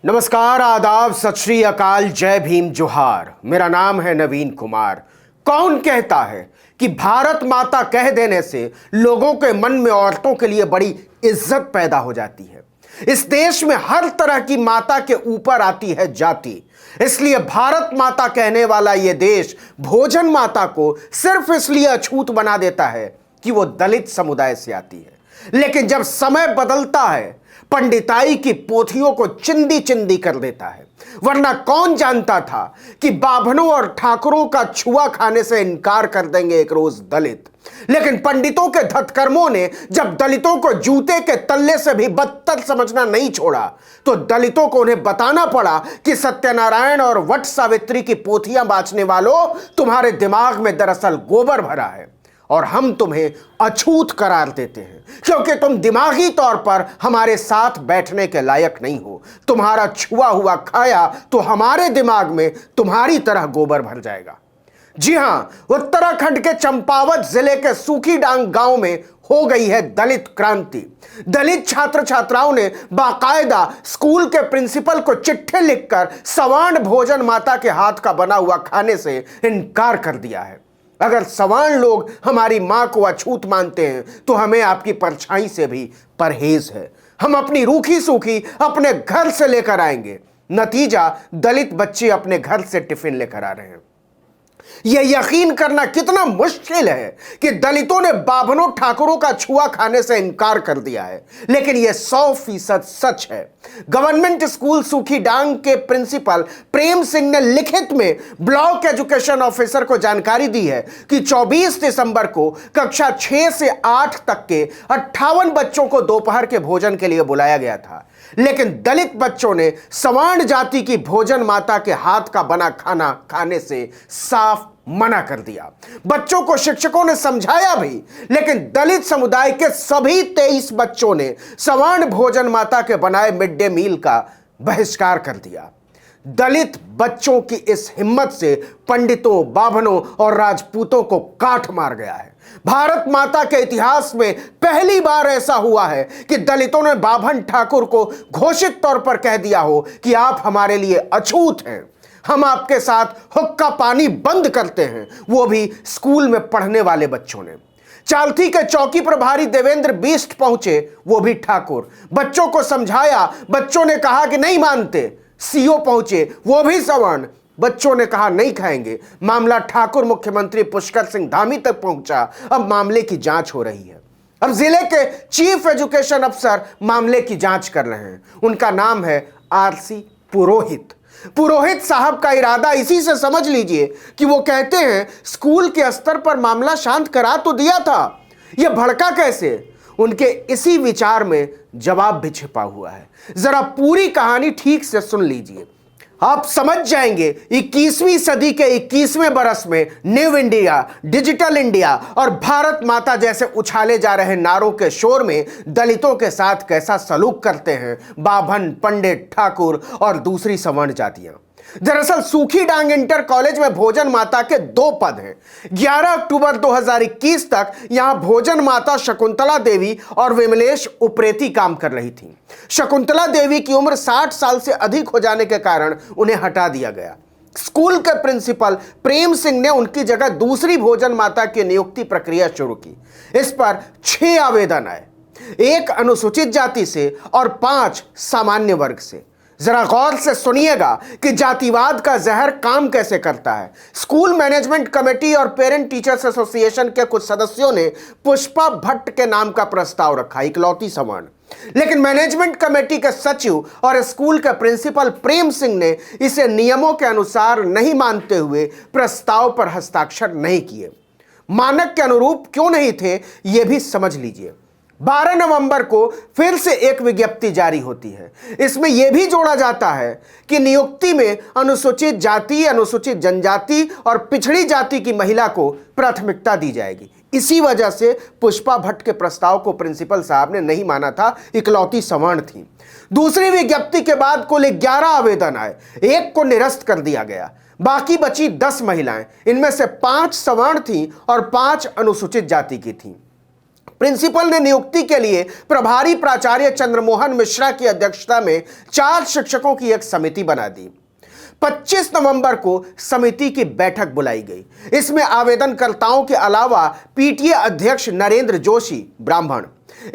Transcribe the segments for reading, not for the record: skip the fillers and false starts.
नमस्कार, आदाब, सत श्री अकाल, जय भीम, जोहार। मेरा नाम है नवीन कुमार। कौन कहता है कि भारत माता कह देने से लोगों के मन में औरतों के लिए बड़ी इज्जत पैदा हो जाती है। इस देश में हर तरह की माता के ऊपर आती है जाति। इसलिए भारत माता कहने वाला यह देश भोजन माता को सिर्फ इसलिए अछूत बना देता है कि वो दलित समुदाय से आती है। लेकिन जब समय बदलता है, पंडिताई की पोथियों को चिंदी चिंदी कर देता है। वरना कौन जानता था कि बाभनों और ठाकुरों का छुआ खाने से इनकार कर देंगे एक रोज दलित। लेकिन पंडितों के धतकर्मों ने जब दलितों को जूते के तल्ले से भी बदतर समझना नहीं छोड़ा, तो दलितों को उन्हें बताना पड़ा कि सत्यनारायण और वट सावित्री की पोथियां बांचने वालों, तुम्हारे दिमाग में दरअसल गोबर भरा है और हम तुम्हें अछूत करार देते हैं क्योंकि तुम दिमागी तौर पर हमारे साथ बैठने के लायक नहीं हो। तुम्हारा छुआ हुआ खाया तो हमारे दिमाग में तुम्हारी तरह गोबर भर जाएगा। जी हां, उत्तराखंड के चंपावत जिले के सूखीडांग गांव में हो गई है दलित क्रांति। दलित छात्र छात्राओं ने बाकायदा स्कूल के प्रिंसिपल को चिट्ठी लिखकर सवर्ण भोजन माता के हाथ का बना हुआ खाने से इनकार कर दिया है। अगर सवर्ण लोग हमारी मां को अछूत मानते हैं तो हमें आपकी परछाई से भी परहेज है। हम अपनी रूखी सूखी अपने घर से लेकर आएंगे। नतीजा, दलित बच्चे अपने घर से टिफिन लेकर आ रहे हैं। यह यकीन करना कितना मुश्किल है कि दलितों ने बाभनों ठाकुरों का छुआ खाने से इनकार कर दिया है, लेकिन यह 100% सच है। गवर्नमेंट स्कूल सूखीडांग के प्रिंसिपल प्रेम सिंह ने लिखित में ब्लॉक एजुकेशन ऑफिसर को जानकारी दी है कि 24 दिसंबर को कक्षा 6 से 8 तक के 58 बच्चों को दोपहर के भोजन के लिए बुलाया गया था, लेकिन दलित बच्चों ने सवर्ण जाति की भोजन माता के हाथ का बना खाना खाने से साफ मना कर दिया। बच्चों को शिक्षकों ने समझाया भी, लेकिन दलित समुदाय के सभी 23 बच्चों ने सवर्ण भोजन माता के बनाए मिड डे मील का बहिष्कार कर दिया। दलित बच्चों की इस हिम्मत से पंडितों, बाभनों और राजपूतों को काट मार गया है। भारत माता के इतिहास में पहली बार ऐसा हुआ है कि दलितों ने बाभन ठाकुर को घोषित तौर पर कह दिया हो कि आप हमारे लिए अछूत हैं। हम आपके साथ हुक्का पानी बंद करते हैं, वो भी स्कूल में पढ़ने वाले बच्चों ने। चालथी के चौकी प्रभारी देवेंद्र बिष्ट पहुंचे, वो भी ठाकुर। बच्चों को समझाया, बच्चों ने कहा कि नहीं मानते। सीओ पहुंचे, वो भी सवर्ण। बच्चों ने कहा नहीं खाएंगे। मामला ठाकुर मुख्यमंत्री पुष्कर सिंह धामी तक पहुंचा। अब मामले की जांच हो रही है। अब जिले के चीफ एजुकेशन अफसर मामले की जांच कर रहे हैं। उनका नाम है आरसी पुरोहित। पुरोहित साहब का इरादा इसी से समझ लीजिए कि वो कहते हैं स्कूल के स्तर पर मामला शांत करा तो दिया था, यह भड़का कैसे? उनके इसी विचार में जवाब भी छिपा हुआ है। जरा पूरी कहानी ठीक से सुन लीजिए, आप समझ जाएंगे 21वीं सदी के 21वें बरस में न्यू इंडिया, डिजिटल इंडिया और भारत माता जैसे उछाले जा रहे नारों के शोर में दलितों के साथ कैसा सलूक करते हैं बाभन, पंडित, ठाकुर और दूसरी सवर्ण जातियां। दरअसल सूखीडांग इंटर कॉलेज में भोजन माता के 2 पद हैं। 11 अक्टूबर 2021 तक यहां भोजन माता शकुंतला देवी और विमलेश उप्रेती काम कर रही थी। शकुंतला देवी की उम्र 60 साल से अधिक हो जाने के कारण उन्हें हटा दिया गया। स्कूल के प्रिंसिपल प्रेम सिंह ने उनकी जगह दूसरी भोजन माता की नियुक्ति प्रक्रिया शुरू की। इस पर 6 आवेदन आए, 1 अनुसूचित जाति से और 5 सामान्य वर्ग से। जरा गौर से सुनिएगा कि जातिवाद का जहर काम कैसे करता है। स्कूल मैनेजमेंट कमेटी और पेरेंट टीचर्स एसोसिएशन के कुछ सदस्यों ने पुष्पा भट्ट के नाम का प्रस्ताव रखा, इकलौती सवर्ण। लेकिन मैनेजमेंट कमेटी के सचिव और स्कूल के प्रिंसिपल प्रेम सिंह ने इसे नियमों के अनुसार नहीं मानते हुए प्रस्ताव पर हस्ताक्षर नहीं किए। मानक के अनुरूप क्यों नहीं थे, यह भी समझ लीजिए। 12 नवंबर को फिर से एक विज्ञप्ति जारी होती है। इसमें यह भी जोड़ा जाता है कि नियुक्ति में अनुसूचित जाति, अनुसूचित जनजाति और पिछड़ी जाति की महिला को प्राथमिकता दी जाएगी। इसी वजह से पुष्पा भट्ट के प्रस्ताव को प्रिंसिपल साहब ने नहीं माना था, इकलौती सवर्ण थी। दूसरी विज्ञप्ति के बाद कुल 11 आवेदन आए, 1 को निरस्त कर दिया गया। बाकी बची 10 महिलाएं, इनमें से 5 सवर्ण थी और 5 अनुसूचित जाति की थीं। प्रिंसिपल ने नियुक्ति के लिए प्रभारी प्राचार्य चंद्रमोहन मिश्रा की अध्यक्षता में 4 शिक्षकों की एक समिति बना दी। 25 नवंबर को समिति की बैठक बुलाई गई। इसमें आवेदनकर्ताओं के अलावा पीटीए अध्यक्ष नरेंद्र जोशी ब्राह्मण,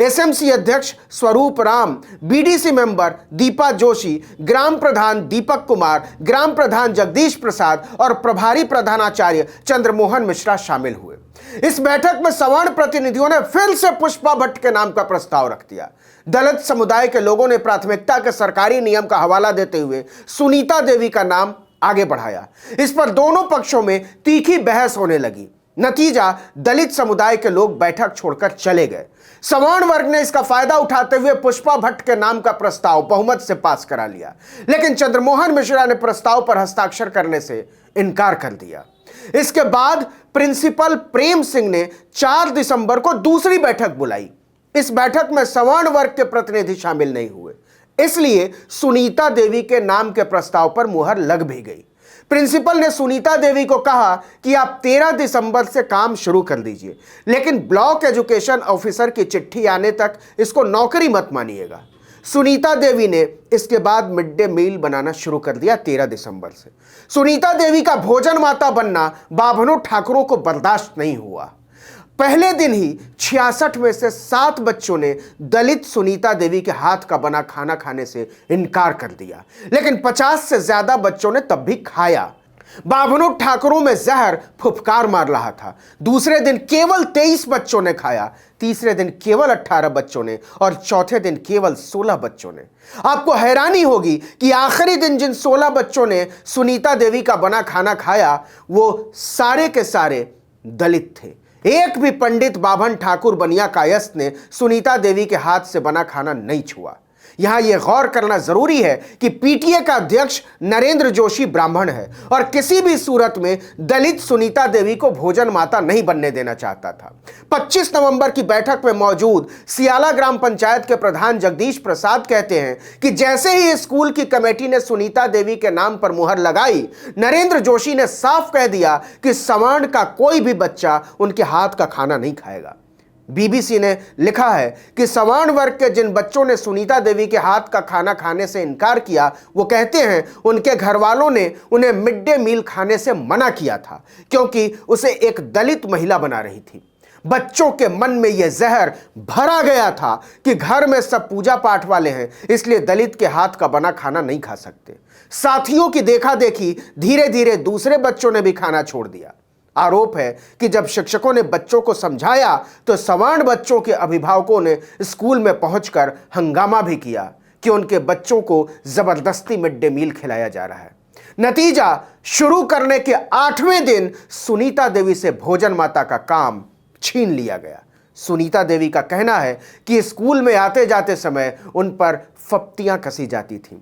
एसएमसी अध्यक्ष स्वरूप राम, बीडीसी मेंबर दीपा जोशी, ग्राम प्रधान दीपक कुमार, ग्राम प्रधान जगदीश प्रसाद और प्रभारी प्रधानाचार्य चंद्रमोहन मिश्रा शामिल हुए। इस बैठक में सवर्ण प्रतिनिधियों ने फिर से पुष्पा भट्ट के नाम का प्रस्ताव रख दिया। दलित समुदाय के लोगों ने प्राथमिकता के सरकारी नियम का हवाला देते हुए सुनीता देवी का नाम आगे बढ़ाया। इस पर दोनों पक्षों में तीखी बहस होने लगी। नतीजा, दलित समुदाय के लोग बैठक छोड़कर चले गए। सवर्ण वर्ग ने इसका फायदा उठाते हुए पुष्पा भट्ट के नाम का प्रस्ताव बहुमत से पास करा लिया, लेकिन चंद्रमोहन मिश्रा ने प्रस्ताव पर हस्ताक्षर करने से इनकार कर दिया। इसके बाद प्रिंसिपल प्रेम सिंह ने 4 दिसंबर को दूसरी बैठक बुलाई। इस बैठक में सवर्ण वर्ग के प्रतिनिधि शामिल नहीं हुए, इसलिए सुनीता देवी के नाम के प्रस्ताव पर मुहर लग भी गई। प्रिंसिपल ने सुनीता देवी को कहा कि आप 13 दिसंबर से काम शुरू कर दीजिए, लेकिन ब्लॉक एजुकेशन ऑफिसर की चिट्ठी आने तक इसको नौकरी मत मानिएगा। सुनीता देवी ने इसके बाद मिड डे मील बनाना शुरू कर दिया 13 दिसंबर से। सुनीता देवी का भोजन माता बनना बाभनों ठाकुरों को बर्दाश्त नहीं हुआ। पहले दिन ही 66 में से 7 बच्चों ने दलित सुनीता देवी के हाथ का बना खाना खाने से इनकार कर दिया, लेकिन 50 से ज्यादा बच्चों ने तब भी खाया। बाभनों ठाकुरों में जहर फुफकार मार रहा था। दूसरे दिन केवल 23 बच्चों ने खाया, तीसरे दिन केवल 18 बच्चों ने और चौथे दिन केवल 16 बच्चों ने। आपको हैरानी होगी कि आखिरी दिन जिन 16 बच्चों ने सुनीता देवी का बना खाना खाया वो सारे के सारे दलित थे। एक भी पंडित बाभन ठाकुर बनिया कायस्थ ने सुनीता देवी के हाथ से बना खाना नहीं छुआ। यहां यह गौर करना जरूरी है कि पीटीए का अध्यक्ष नरेंद्र जोशी ब्राह्मण है और किसी भी सूरत में दलित सुनीता देवी को भोजन माता नहीं बनने देना चाहता था। 25 नवंबर की बैठक में मौजूद सियाला ग्राम पंचायत के प्रधान जगदीश प्रसाद कहते हैं कि जैसे ही स्कूल की कमेटी ने सुनीता देवी के नाम पर मुहर लगाई, नरेंद्र जोशी ने साफ कह दिया कि सवर्ण का कोई भी बच्चा उनके हाथ का खाना नहीं खाएगा। बीबीसी ने लिखा है कि सवर्ण वर्ग के जिन बच्चों ने सुनीता देवी के हाथ का खाना खाने से इनकार किया, वो कहते हैं उनके घर वालों ने उन्हें मिड डे मील खाने से मना किया था क्योंकि उसे एक दलित महिला बना रही थी। बच्चों के मन में यह जहर भरा गया था कि घर में सब पूजा पाठ वाले हैं, इसलिए दलित के हाथ का बना खाना नहीं खा सकते। साथियों की देखा देखी धीरे धीरे दूसरे बच्चों ने भी खाना छोड़ दिया। आरोप है कि जब शिक्षकों ने बच्चों को समझाया तो सवर्ण बच्चों के अभिभावकों ने स्कूल में पहुंचकर हंगामा भी किया कि उनके बच्चों को जबरदस्ती मिड डे मील खिलाया जा रहा है। नतीजा, शुरू करने के 8वें दिन सुनीता देवी से भोजन माता का काम छीन लिया गया। सुनीता देवी का कहना है कि स्कूल में आते जाते समय उन पर फप्तियां कसी जाती थीं।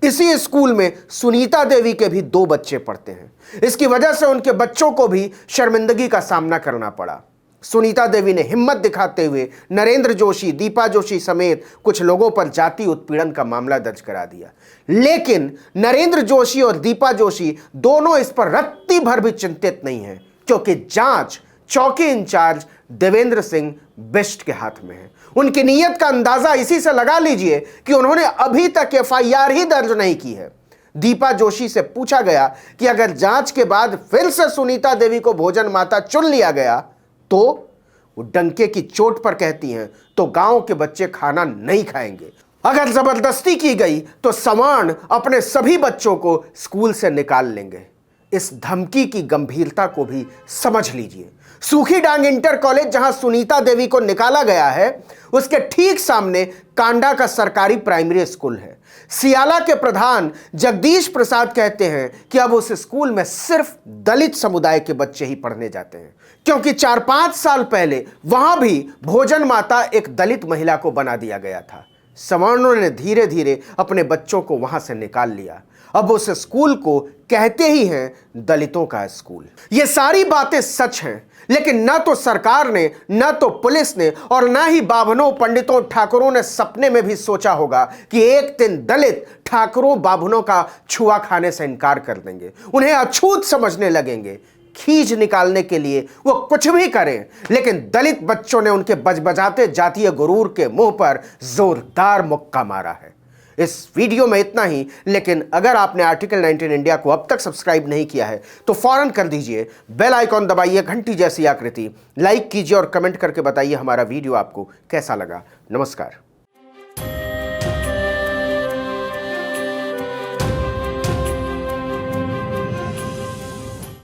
इसी स्कूल में सुनीता देवी के भी 2 बच्चे पढ़ते हैं। इसकी वजह से उनके बच्चों को भी शर्मिंदगी का सामना करना पड़ा। सुनीता देवी ने हिम्मत दिखाते हुए नरेंद्र जोशी, दीपा जोशी समेत कुछ लोगों पर जाति उत्पीड़न का मामला दर्ज करा दिया, लेकिन नरेंद्र जोशी और दीपा जोशी दोनों इस पर रत्ती भर भी चिंतित नहीं हैं, क्योंकि जांच चौकी इंचार्ज देवेंद्र सिंह बिष्ट के हाथ में है। उनकी नीयत का अंदाजा इसी से लगा लीजिए कि उन्होंने अभी तक एफआईआर ही दर्ज नहीं की है। दीपा जोशी से पूछा गया कि अगर जांच के बाद फिर से सुनीता देवी को भोजन माता चुन लिया गया तो वो डंके की चोट पर कहती हैं तो गांव के बच्चे खाना नहीं खाएंगे। अगर जबरदस्ती की गई तो सवर्ण अपने सभी बच्चों को स्कूल से निकाल लेंगे। इस धमकी की गंभीरता को भी समझ लीजिए। सूखी डांग इंटर कॉलेज, जहां सुनीता देवी को निकाला गया है, उसके ठीक सामने कांडा का सरकारी प्राइमरी स्कूल है। सियाला के प्रधान जगदीश प्रसाद कहते हैं कि अब उस स्कूल में सिर्फ दलित समुदाय के बच्चे ही पढ़ने जाते हैं, क्योंकि 4-5 साल पहले वहां भी भोजन माता एक दलित महिला को बना दिया गया था। सवर्णों ने धीरे धीरे अपने बच्चों को वहां से निकाल लिया। अब उस स्कूल को कहते ही हैं दलितों का स्कूल। ये सारी बातें सच हैं, लेकिन न तो सरकार ने, न तो पुलिस ने और न ही बाभनों, पंडितों, ठाकुरों ने सपने में भी सोचा होगा कि एक दिन दलित ठाकुरों, बाभनों का छुआ खाने से इनकार कर देंगे, उन्हें अछूत समझने लगेंगे। खींच निकालने के लिए वो कुछ भी करें, लेकिन दलित बच्चों ने उनके बजबजाते जातीय गुरूर के मुंह पर जोरदार मुक्का मारा है। इस वीडियो में इतना ही, लेकिन अगर आपने आर्टिकल 19 इंडिया को अब तक सब्सक्राइब नहीं किया है तो फौरन कर दीजिए, बेल आइकॉन दबाइए, घंटी जैसी आकृति, लाइक कीजिए और कमेंट करके बताइए हमारा वीडियो आपको कैसा लगा। नमस्कार।